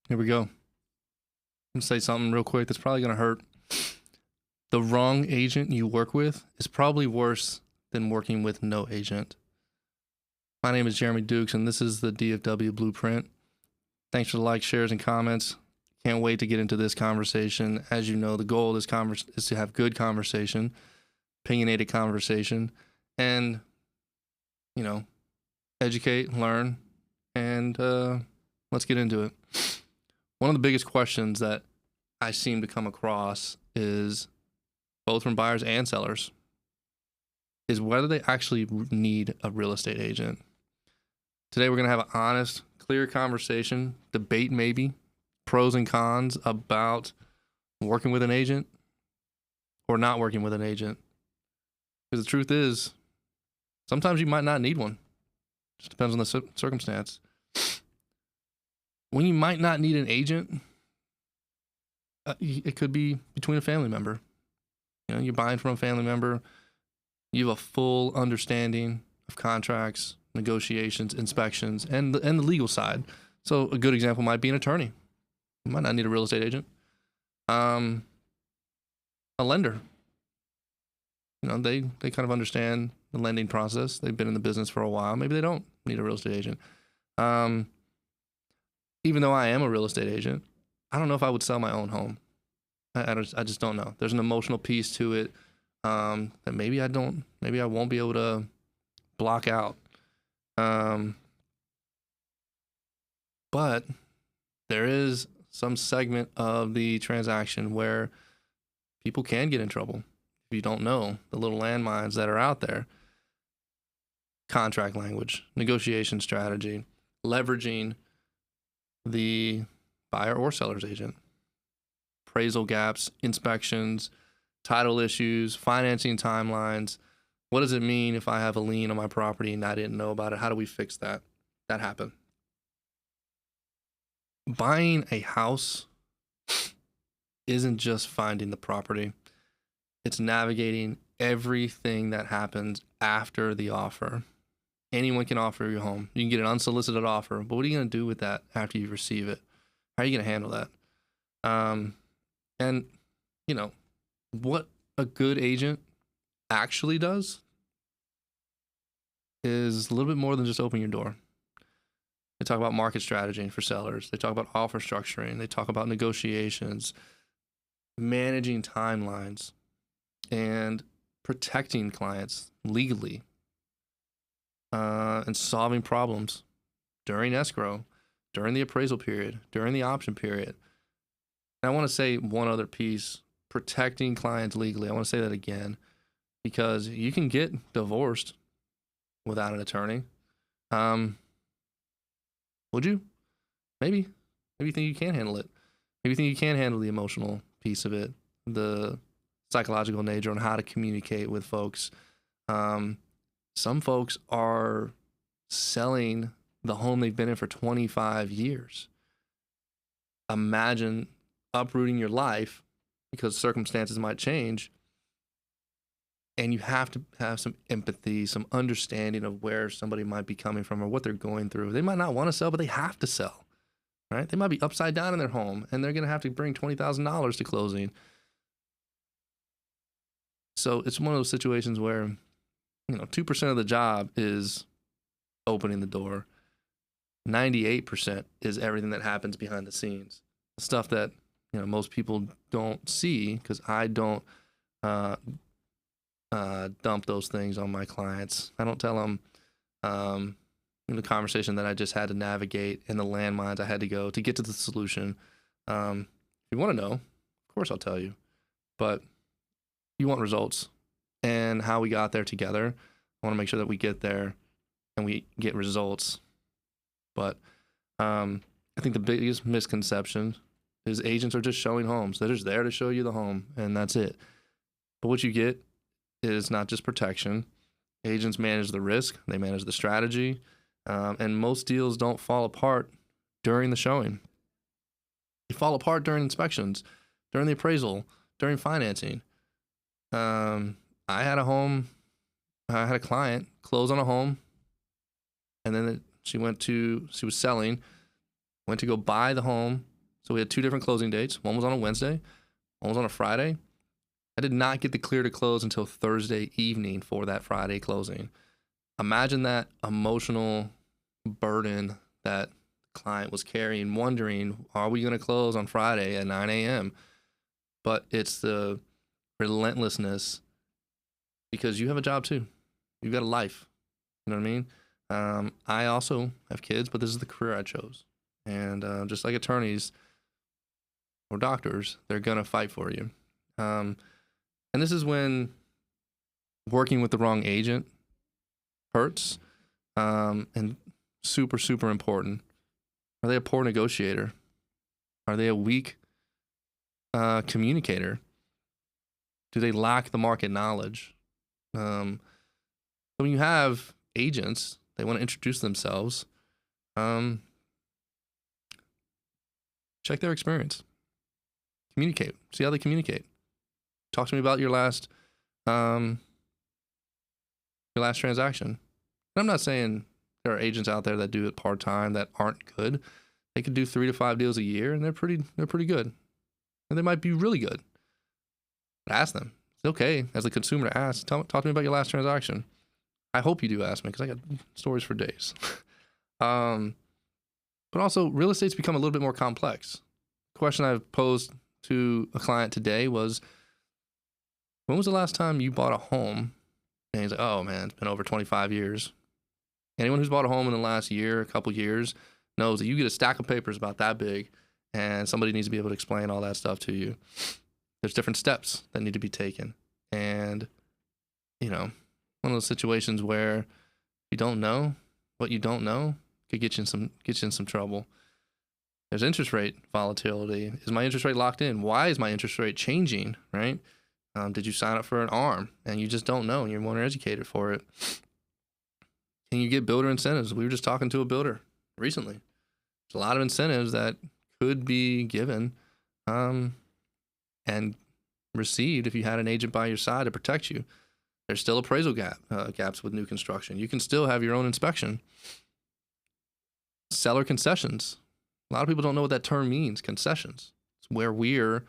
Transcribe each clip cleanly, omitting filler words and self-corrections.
Here we go. I'm going to say something real quick that's probably going to hurt. The wrong agent you work with is probably worse than working with no agent. My name is Jeremy Dukes, and this is the DFW Blueprint. Thanks for the likes, shares, and comments. Can't wait to get into this conversation. As you know, the goal of this is to have good conversation, opinionated conversation, and, educate, learn, and let's get into it. One of the biggest questions that I seem to come across is, both from buyers and sellers, is whether they actually need a real estate agent. Today we're going to have an honest, clear conversation, debate maybe, pros and cons about working with an agent or not working with an agent. Because the truth is, sometimes you might not need one. Just depends on the circumstance. When you might not need an agent, it could be between a family member. You're buying from a family member. You have a full understanding of contracts, negotiations, inspections, and the legal side. So a good example might be an attorney. You might not need a real estate agent. A lender. They kind of understand the lending process. They've been in the business for a while. Maybe they don't need a real estate agent. Even though I am a real estate agent, I don't know if I would sell my own home. I just don't know. There's an emotional piece to it that maybe I won't be able to block out. But there is some segment of the transaction where people can get in trouble if you don't know the little landmines that are out there. Contract language, negotiation strategy, leveraging the buyer or seller's agent, appraisal gaps, inspections, title issues, financing timelines. What does it mean if I have a lien on my property and I didn't know about it? How do we fix that? That happened. Buying a house isn't just finding the property. It's navigating everything that happens after the offer. Anyone can offer your home. You can get an unsolicited offer, but what are you going to do with that after you receive it? How are you going to handle that? And what a good agent actually does is a little bit more than just open your door. They talk about market strategy for sellers. They talk about offer structuring. They talk about negotiations, managing timelines, and protecting clients legally, and solving problems during escrow, during the appraisal period, during the option period. And I want to say one other piece, protecting clients legally. I want to say that again, because you can get divorced without an attorney. Would you? Maybe. Maybe you think you can handle it. Maybe you think you can handle the emotional piece of it, the psychological nature on how to communicate with folks. Some folks are selling the home they've been in for 25 years. Imagine uprooting your life because circumstances might change, and you have to have some empathy, some understanding of where somebody might be coming from or what they're going through. They might not want to sell, but they have to sell, right? They might be upside down in their home, and they're going to have to bring $20,000 to closing. So it's one of those situations where 2% of the job is opening the door. 98% is everything that happens behind the scenes. Stuff that most people don't see, because I don't dump those things on my clients. I don't tell them the conversation that I just had to navigate and the landmines I had to go to get to the solution. If you want to know, of course I'll tell you. But you want results and how we got there together. I want to make sure that we get there and we get results. But I think the biggest misconception is agents are just showing homes. They're just there to show you the home, and that's it. But what you get is not just protection. Agents manage the risk. They manage the strategy. And most deals don't fall apart during the showing. They fall apart during inspections, during the appraisal, during financing. I had a client close on a home, and then she was selling, went to go buy the home, So we had 2 different closing dates. One was on a Wednesday, one was on a Friday. I did not get the clear to close until Thursday evening for that Friday closing. Imagine that emotional burden that the client was carrying, wondering, are we going to close on Friday at 9 a.m.? But it's the relentlessness, because you have a job too. You've got a life. You know what I mean? I also have kids, but this is the career I chose. And just like attorneys or doctors, they're going to fight for you. And this is when working with the wrong agent hurts, and super, super important. Are they a poor negotiator? Are they a weak communicator? Do they lack the market knowledge? So when you have agents, they want to introduce themselves. Check their experience. Communicate. See how they communicate. Talk to me about your last transaction. And I'm not saying there are agents out there that do it part-time that aren't good. They could do 3 to 5 deals a year, and they're pretty good. And they might be really good. But ask them. It's okay as a consumer to ask. Talk to me about your last transaction. I hope you do ask me, because I got stories for days. But also, real estate's become a little bit more complex. The question I've posed to a client today was, when was the last time you bought a home? And he's like, oh man, it's been over 25 years. Anyone who's bought a home in the last year, a couple years, knows that you get a stack of papers about that big, and somebody needs to be able to explain all that stuff to you. There's different steps that need to be taken. And, one of those situations where you don't know what you don't know could get you in some trouble. There's interest rate volatility. Is my interest rate locked in? Why is my interest rate changing, right? Did you sign up for an ARM and you just don't know and you're more educated for it? Can you get builder incentives? We were just talking to a builder recently. There's a lot of incentives that could be given and received if you had an agent by your side to protect you. There's still appraisal gaps with new construction. You can still have your own inspection. Seller concessions. A lot of people don't know what that term means, concessions. It's where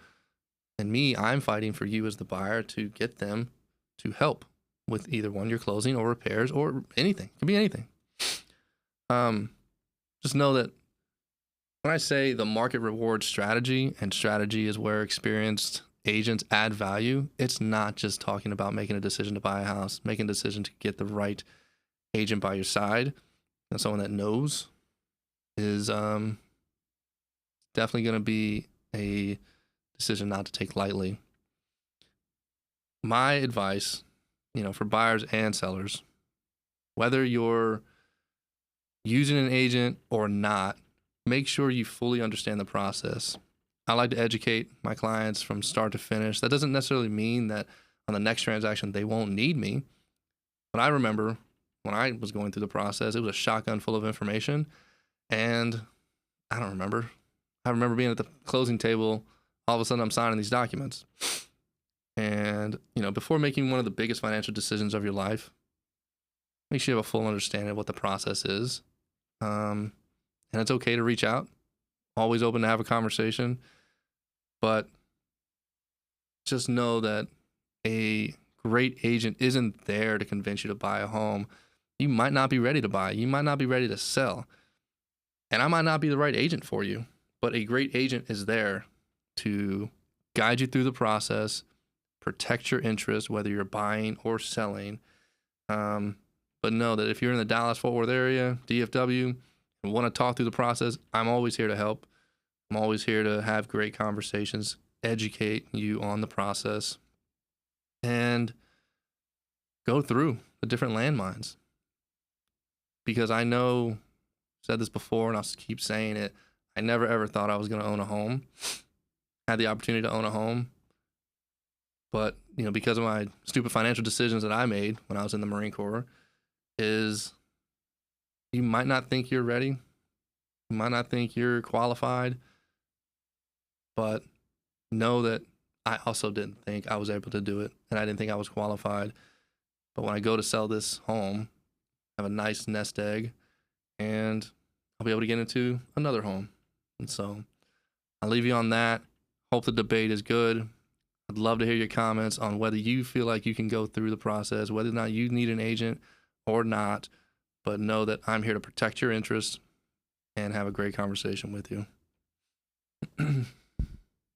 I'm fighting for you as the buyer to get them to help with either your closing or repairs or anything. It could be anything. Just know that when I say the market rewards strategy, and strategy is where experienced agents add value, it's not just talking about making a decision to buy a house, making a decision to get the right agent by your side, and someone that knows is definitely going to be a decision not to take lightly. My advice, for buyers and sellers, whether you're using an agent or not, make sure you fully understand the process. I like to educate my clients from start to finish. That doesn't necessarily mean that on the next transaction they won't need me. But I remember when I was going through the process, it was a shotgun full of information. And I remember being at the closing table. All of a sudden I'm signing these documents. And, before making one of the biggest financial decisions of your life, make sure you have a full understanding of what the process is. And it's okay to reach out. Always open to have a conversation. But just know that a great agent isn't there to convince you to buy a home. You might not be ready to buy. You might not be ready to sell. And I might not be the right agent for you. But a great agent is there to guide you through the process, protect your interest, whether you're buying or selling. But know that if you're in the Dallas-Fort Worth area, DFW, and want to talk through the process, I'm always here to help. I'm always here to have great conversations, educate you on the process, and go through the different landmines. Because I know, I've said this before and I'll keep saying it, I never ever thought I was going to own a home. Had the opportunity to own a home. But, because of my stupid financial decisions that I made when I was in the Marine Corps, is you might not think you're ready. You might not think you're qualified. But know that I also didn't think I was able to do it. And I didn't think I was qualified. But when I go to sell this home, I have a nice nest egg. And I'll be able to get into another home. And so I'll leave you on that. Hope the debate is good. I'd love to hear your comments on whether you feel like you can go through the process, whether or not you need an agent or not. But know that I'm here to protect your interests and have a great conversation with you.